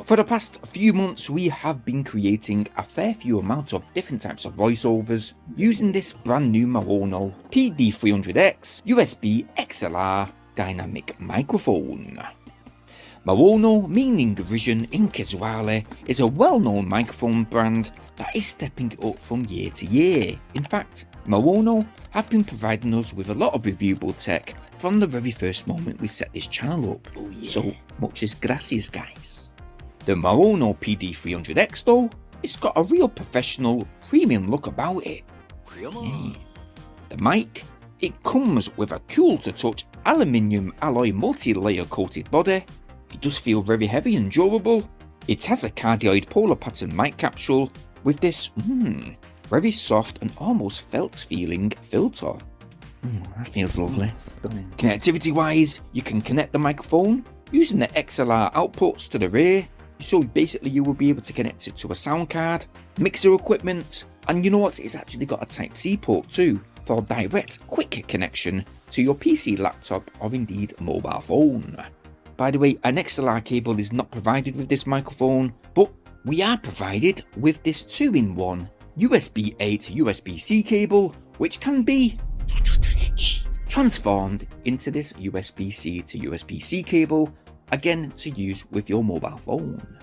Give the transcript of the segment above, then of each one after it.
For the past few months, we have been creating a fair few amounts of different types of voiceovers using this brand new Maono PD300X USB XLR dynamic microphone. Maono, meaning vision in Kiswahili, is a well-known microphone brand that is stepping up from year to year. In fact, Maono have been providing us with a lot of reviewable tech from the very first moment we set this channel up. Oh, yeah. So much as gracias, guys. The Maono PD300X though, it's got a real professional premium look about it. Yeah. The mic, it comes with a cool to touch aluminium alloy multi-layer coated body. It does feel very heavy and durable. It has a cardioid polar pattern mic capsule with this very soft and almost felt feeling filter. That feels lovely. Stunning. Connectivity wise, you can connect the microphone using the XLR outputs to the rear. So basically you will be able to connect it to a sound card, mixer equipment, and you know what, it's actually got a Type-C port too for direct quick connection to your PC, laptop or indeed mobile phone. By the way, an XLR cable is not provided with this microphone, but we are provided with this 2-in-1 USB-A to USB-C cable, which can be transformed into this USB-C to USB-C cable, again to use with your mobile phone.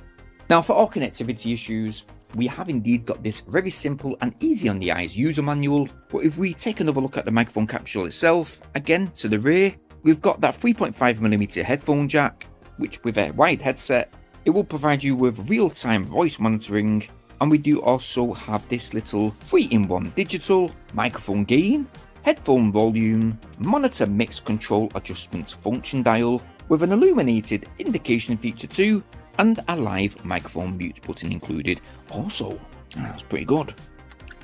Now for all connectivity issues, we have indeed got this very simple and easy on the eyes user manual, but if we take another look at the microphone capsule itself, again to the rear, we've got that 3.5mm headphone jack, which with a wide headset, it will provide you with real-time voice monitoring, and we do also have this little 3-in-1 digital microphone gain, headphone volume, monitor mix control adjustment function dial, with an illuminated indication feature too, and a live microphone mute button included also. That's pretty good.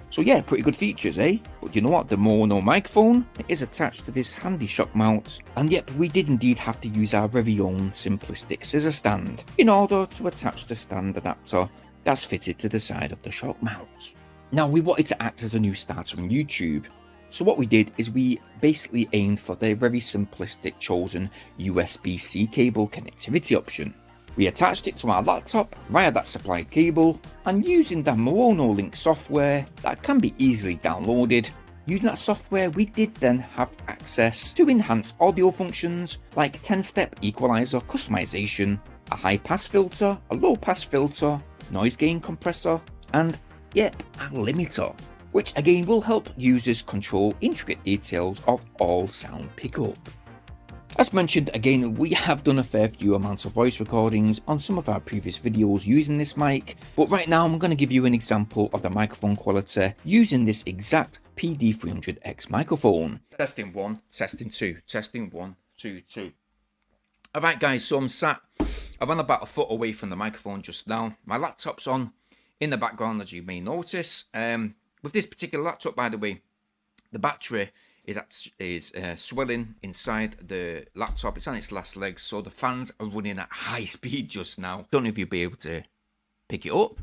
So yeah, pretty good features, eh? But you know what, the Maono microphone is attached to this handy shock mount, and yep, we did indeed have to use our very own simplistic scissor stand in order to attach the stand adapter that's fitted to the side of the shock mount. Now we wanted to act as a new starter on YouTube, so what we did is we basically aimed for the very simplistic chosen USB-C cable connectivity option. We attached it to our laptop via that supplied cable, and using the Maono Link software that can be easily downloaded, using that software we did then have access to enhanced audio functions like 10-step equalizer customization, a high pass filter, a low pass filter, noise gain compressor, and yep, a limiter, which again will help users control intricate details of all sound pickup. As mentioned, again, we have done a fair few amounts of voice recordings on some of our previous videos using this mic, but right now I'm going to give you an example of the microphone quality using this exact PD300X microphone. Testing 1, testing 2, testing 1, 2, 2. Alright guys, so I've run about a foot away from the microphone just now. My laptop's on in the background, as you may notice. With this particular laptop, by the way, the battery is swelling inside the laptop. It's on its last legs, so the fans are running at high speed just now. Don't know if you'll be able to pick it up.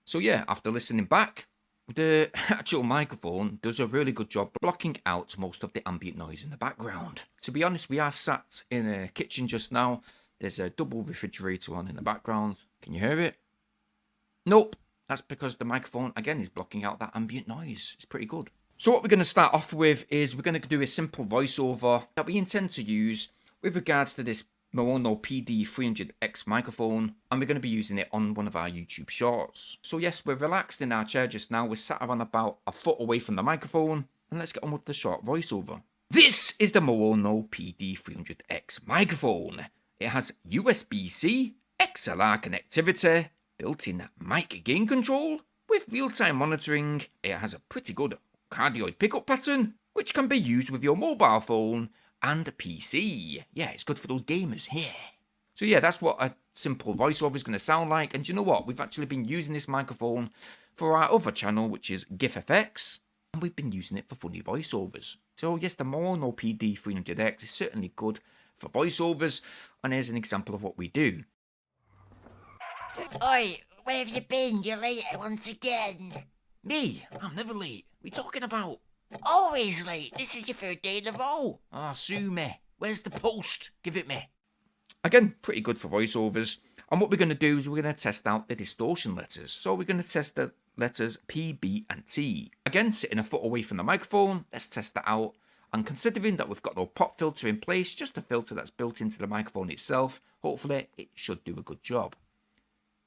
So yeah, after listening back, the actual microphone does a really good job blocking out most of the ambient noise in the background. To be honest, we are sat in a kitchen just now. There's a double refrigerator on in the background. Can you hear it? Nope. That's because the microphone, again, is blocking out that ambient noise. It's pretty good. So what we're going to start off with is we're going to do a simple voiceover that we intend to use with regards to this Maono PD300X microphone, and we're going to be using it on one of our YouTube shorts. So yes, we're relaxed in our chair just now. We're sat around about a foot away from the microphone, and let's get on with the short voiceover. This is the Maono PD300X microphone. It has USB-C, XLR connectivity, built-in mic gain control with real-time monitoring. It has a pretty good cardioid pickup pattern, which can be used with your mobile phone and a PC. Yeah, it's good for those gamers here. So yeah, that's what a simple voiceover is going to sound like. And you know what? We've actually been using this microphone for our other channel, which is GIFFX, and we've been using it for funny voiceovers. So yes, the Maono PD300X is certainly good for voiceovers, and here's an example of what we do. Oi, where have you been? You're late once again. Me? I'm never late. What are you talking about? Always late. This is your third day in a row. Ah, sue me. Where's the post? Give it me. Again, pretty good for voiceovers. And what we're going to do is we're going to test out the distortion letters. So we're going to test the letters P, B, and T. Again, sitting a foot away from the microphone, let's test that out. And considering that we've got no pop filter in place, just a filter that's built into the microphone itself, hopefully it should do a good job.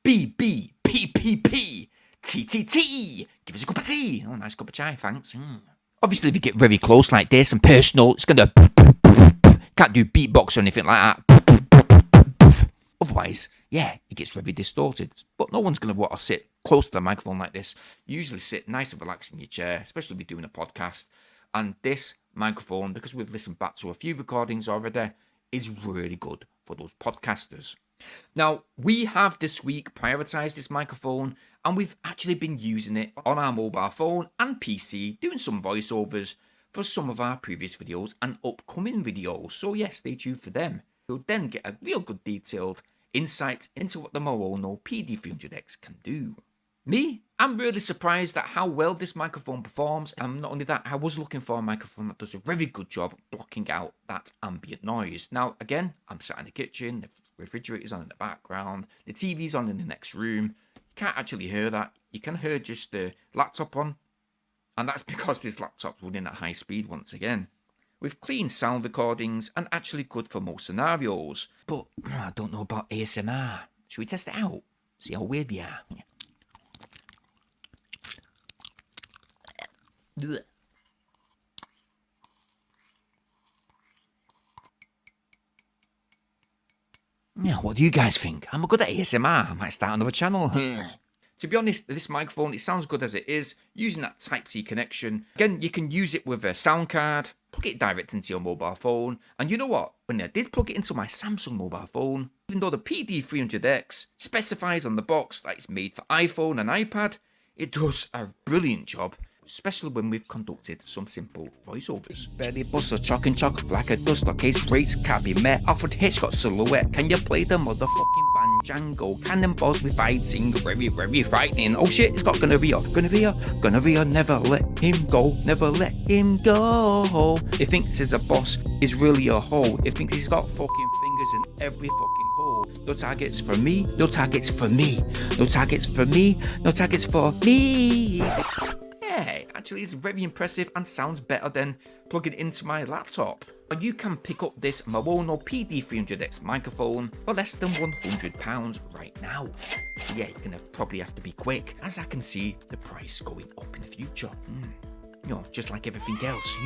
B, B, P, P, P, T, T, T. Give us a cup of tea. Oh, nice cup of chai, thanks. Obviously, if you get very close like this and personal, it's going to... Can't do beatbox or anything like that. Otherwise, yeah, it gets very distorted. But no one's going to want to sit close to the microphone like this. You usually sit nice and relaxed in your chair, especially if you're doing a podcast. And this microphone, because we've listened back to a few recordings already, is really good for those podcasters. Now, we have this week prioritized this microphone, and we've actually been using it on our mobile phone and PC, doing some voiceovers for some of our previous videos and upcoming videos. So yes, stay tuned for them. You'll then get a real good detailed insight into what the MAONO PD300X can do. Me, I'm really surprised at how well this microphone performs, and not only that, I was looking for a microphone that does a very good job blocking out that ambient noise. Now, again, I'm sat in the kitchen, the refrigerator's on in the background, the TV's on in the next room. You can't actually hear that. You can hear just the laptop on, and that's because this laptop's running at high speed once again. With clean sound recordings and actually good for most scenarios. But I don't know about ASMR. Should we test it out? See how weird we are. Yeah, what do you guys think? I'm good at ASMR. I might start another channel. To be honest, this microphone, it sounds good as it is, using that Type-C connection. Again, you can use it with a sound card, plug it direct into your mobile phone. And you know what? When I did plug it into my Samsung mobile phone, even though the PD300X specifies on the box that it's made for iPhone and iPad, it does a brilliant job, especially when we've conducted some simple voiceovers. Barely bust a chalk and chalk like a dust case rates can't be met. Offered hits got silhouette. Can you play the motherfucking Django? Cannonballs with fighting, very, very frightening. Oh shit, it's got gonorrhea, never let him go, never let him go. He thinks he's a boss, is really a hoe. He thinks he's got fucking fingers in every fucking hole. No targets for me, no targets for me, no targets for me, no targets for me. Yeah, actually it's very impressive and sounds better than plugging it into my laptop. But you can pick up this MAONO PD300X microphone for less than £100 right now. Yeah, you're gonna probably have to be quick, as I can see the price going up in the future. You know, just like everything else.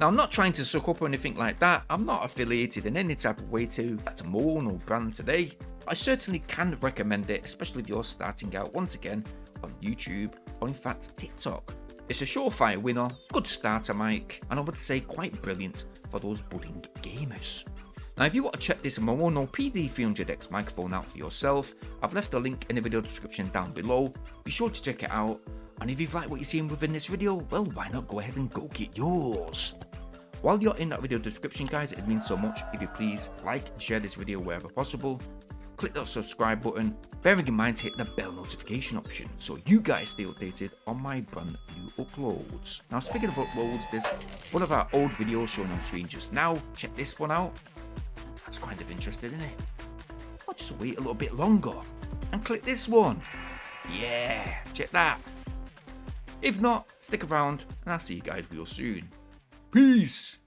Now, I'm not trying to suck up or anything like that. I'm not affiliated in any type of way to that MAONO brand today. I certainly can recommend it, especially if you're starting out once again on YouTube or in fact TikTok. It's a surefire winner, good starter mic, and I would say quite brilliant for those budding gamers. Now, if you want to check this MAONO PD300X microphone out for yourself, I've left a link in the video description down below. Be sure to check it out, and if you've liked what you're seeing within this video, well, why not go ahead and go get yours? While you're in that video description, guys, it means so much if you please like and share this video wherever possible. Click that subscribe button, bearing in mind to hit the bell notification option so you guys stay updated on my brand new uploads. Now, speaking of uploads, there's one of our old videos shown on screen just now. Check this one out. That's kind of interesting, isn't it? I'll just wait a little bit longer and click this one. Yeah, check that. If not, stick around and I'll see you guys real soon. Peace.